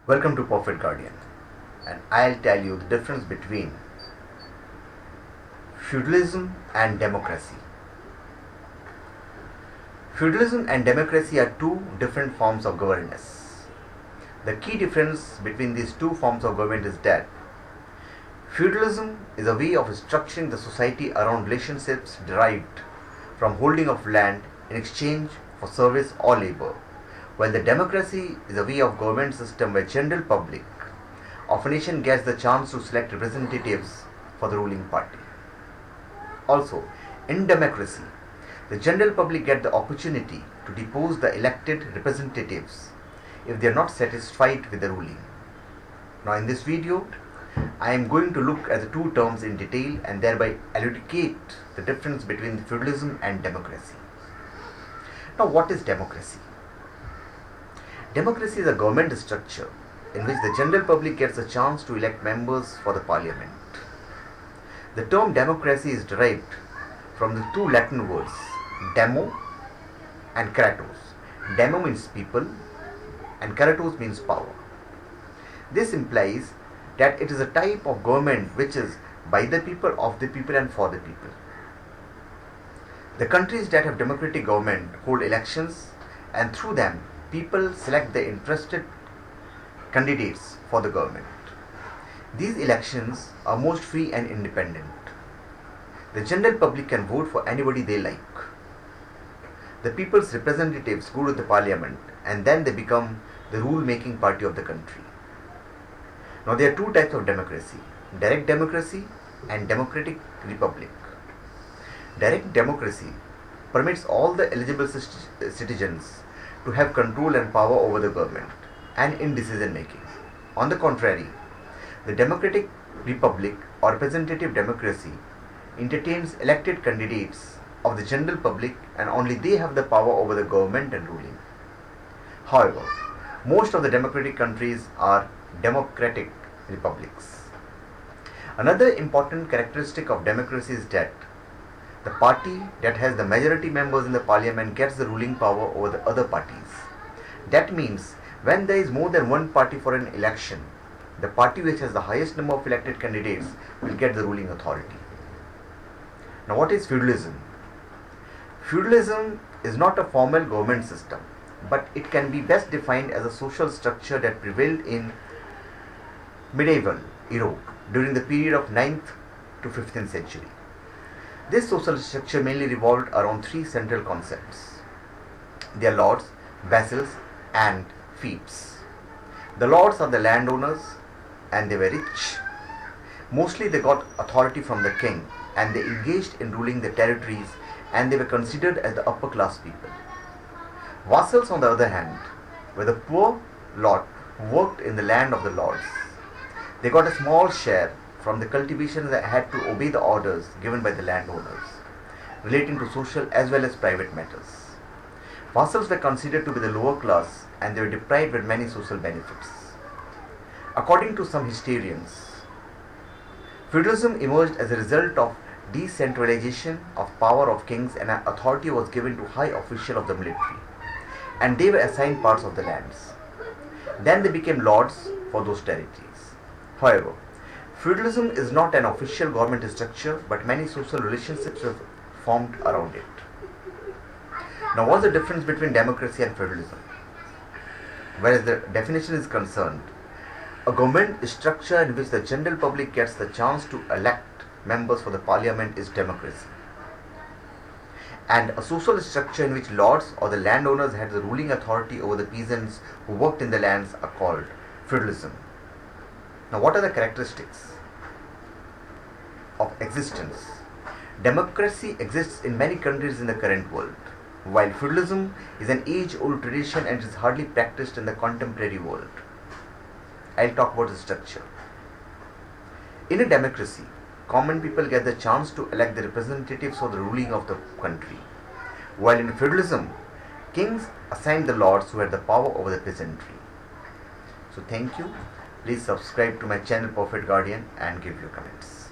Welcome to Perfect Guardian, and I'll tell you the difference between feudalism and democracy. Feudalism and democracy are two different forms of governance. The key difference between these two forms of government is that feudalism is a way of structuring the society around relationships derived from holding of land in exchange for service or labor, while the democracy is a way of government system where general public of a nation gets the chance to select representatives for the ruling party. Also, in democracy, the general public get the opportunity to depose the elected representatives if they are not satisfied with the ruling. Now in this video, I am going to look at the two terms in detail and thereby elucidate the difference between feudalism and democracy. Now what is democracy? Democracy is a government structure in which the general public gets a chance to elect members for the parliament. The term democracy is derived from the two Latin words demo and Kratos. Demo means people and Kratos means power. This implies that it is a type of government which is by the people, of the people and for the people. The countries that have democratic government hold elections and through them people select the interested candidates for the government. These elections are most free and independent. The general public can vote for anybody they like. The people's representatives go to the parliament and then they become the rule-making party of the country. Now there are two types of democracy, direct democracy and democratic republic. Direct democracy permits all the eligible citizens to have control and power over the government and in decision making. On the contrary, the democratic republic or representative democracy entertains elected candidates of the general public and only they have the power over the government and ruling. However, most of the democratic countries are democratic republics. Another important characteristic of democracy is that the party that has the majority members in the parliament gets the ruling power over the other parties. That means when there is more than one party for an election, the party which has the highest number of elected candidates will get the ruling authority. Now what is feudalism? Feudalism is not a formal government system, but it can be best defined as a social structure that prevailed in medieval Europe during the period of 9th to 15th century. This social structure mainly revolved around three central concepts. They are lords, vassals and fiefs. The lords are the landowners and they were rich. Mostly they got authority from the king and they engaged in ruling the territories and they were considered as the upper class people. Vassals on the other hand were the poor lord who worked in the land of the lords. They got a small share from the cultivation that had to obey the orders given by the landowners, relating to social as well as private matters. Vassals were considered to be the lower class and they were deprived with many social benefits. According to some historians, feudalism emerged as a result of decentralization of power of kings and authority was given to high officials of the military and they were assigned parts of the lands. Then they became lords for those territories. However, feudalism is not an official government structure, but many social relationships were formed around it. Now, what's the difference between democracy and feudalism? Whereas the definition is concerned, a government structure in which the general public gets the chance to elect members for the parliament is democracy. And a social structure in which lords or the landowners had the ruling authority over the peasants who worked in the lands are called feudalism. Now, what are the characteristics of existence? Democracy exists in many countries in the current world, while feudalism is an age-old tradition and is hardly practiced in the contemporary world. I'll talk about the structure. In a democracy, common people get the chance to elect the representatives for the ruling of the country, while in feudalism, kings assigned the lords who had the power over the peasantry. So thank you. Please subscribe to my channel Perfect Guardian and give your comments.